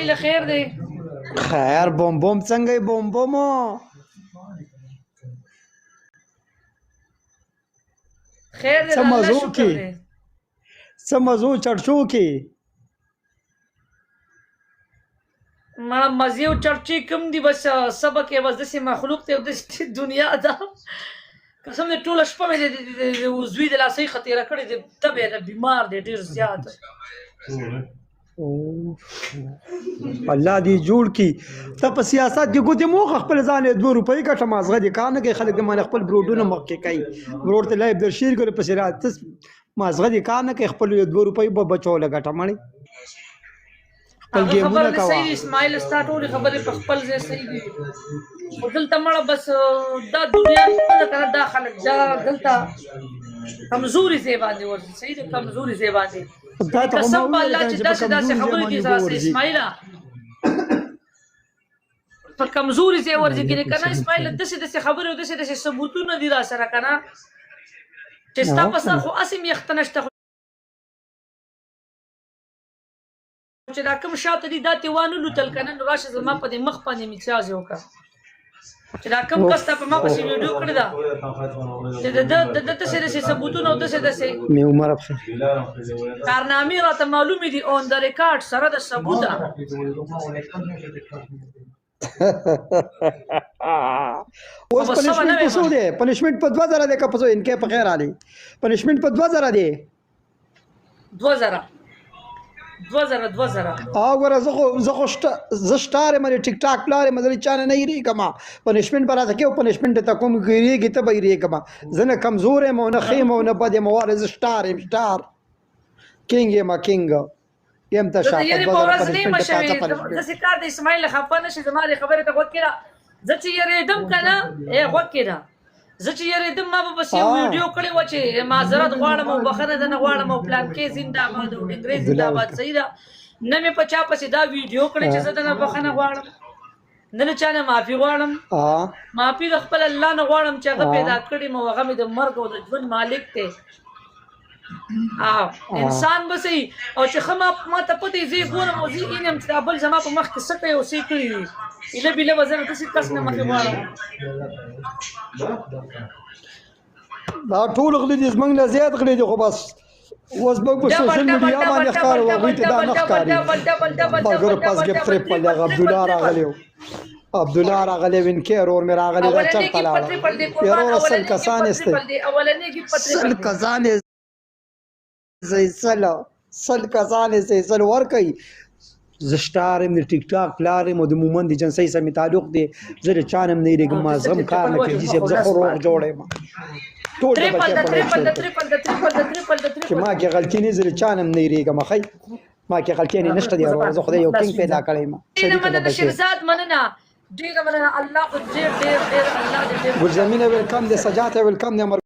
له خیر دی. خیر بوم بوم څنګه بوم بوم خیر دی الله شکر دی. څه مزو چړچو کې ما مزه او چرچی کم دی بس سبق یې بس داسې مخلوق ته د دنیا ده قسم دې ټوله شپه مې د وزوی د لاسۍ خطیره کړې دی طبعه بیمار دی ډېر زیات. الله دې جوړ کی ته په سیاست کې ګوتې موخ خپل ځان 2 روپۍ ګټه مازغه دي کار نه کوي خلک د مان خپل بروډونه مخ کې کوي بروډ ته لایب در شیر کړي په سرات مازغه دي کار نه کوي خپل 2 روپۍ به بچو لګټه مړي خپل ګیمونه کوي. صحیح اسماعیل سٹارټوري خبره په خپل ځای صحیح دي دلته مړه بس دا دنیا څه کړه دا خلک دا دلته کمزوري ځای باندې ورته صحیح ده کمزوري ځای باندې قسم بالله چې داسې خبرې دي زاسه اسماعیل په کمزوري ځای ورځي کې کنه اسماعیل داسې خبرې او داسې ثبوتونه دي را سره کنه چې ستا په سر خو اسیم یختنشته چې دا کوم شاته دي دا تیوانو لوتل کنه نو راشه زما په دې مخ باندې میچاز وکړه چې دا کوم کس ته په ما پسې ویډیو کړی دا چې د داسې ثبوتونه او داسې مې عمر افخر کارنامې راته معلومې دي اون د ریکارډ سره د ثبوته اوس پنشمنت په څو دی پنشمنت په 2000 دی که په څو انکه په خیر علي پنشمنت په 2000 دی 2000 وګوره زه خو شټاره مې ټیک ټاک پلار مې درې چانه نه یری کما پنشمنت پر راځي او پنشمنت ته کوم ګریږي ته به یری کما زنه کمزور مې نه خیم او نه بده موارز شټار کینګ ما کینګ یم ته شاته یې په ورځ نه مشوي د سکار د اسماعیل خفانه شي زماره خبره ته وکړه زه چې یریدم کنه وکړه زه چې یریدم ما به بس یو ویډیو کړی و چې معذرت غواړم او بخښنه نه غواړم او پلان کې زنده‌باد او انګریز زنده‌باد صحیح ده نه مې په چا پسې دا ویډیو کړی چې زه نه بخښنه غواړم نه چا نه معافي غواړم معافي د خپل الله نه غواړم چې هغه پیدا کړی مو هغه مې د مرګ او د ژوند مالک دی انسان بسې او چې خما ما ته پته زی ګورم او زی انم چې بل زما په مخ کې څه کوي او څه کوي اله بله وزن د څه کس نه مخې غواړم دا ټول غلي دي زمنګ نه زیات غلي دي خو بس اوس به په سوشل میډیا باندې ښکار وغوي ته دا نه ښکاري مګر پاس کې ټریپل دی عبد الله راغلی وینکر اور میرا راغلی دا چرته لاړ یو اصل کسان است اولنې کې سل کسان سل کسان سل ور کوي زشتارم د ټیک ټاک پلارم او د مومن د جنسي سم تعلق دی زه چانم نه ریګم ما زم کار نه کوي چې زه خو روغ جوړم ټول د چې ما کې غلطی نه زه چانم نه ریګم خی ما کې غلطی نه نشته دی زه خدای یو کینګ پیدا کړم مننه شهزاد مننه ډیر مننه الله خو ډیر الله دې ګل زمینه ویلکم د سجاته ویلکم د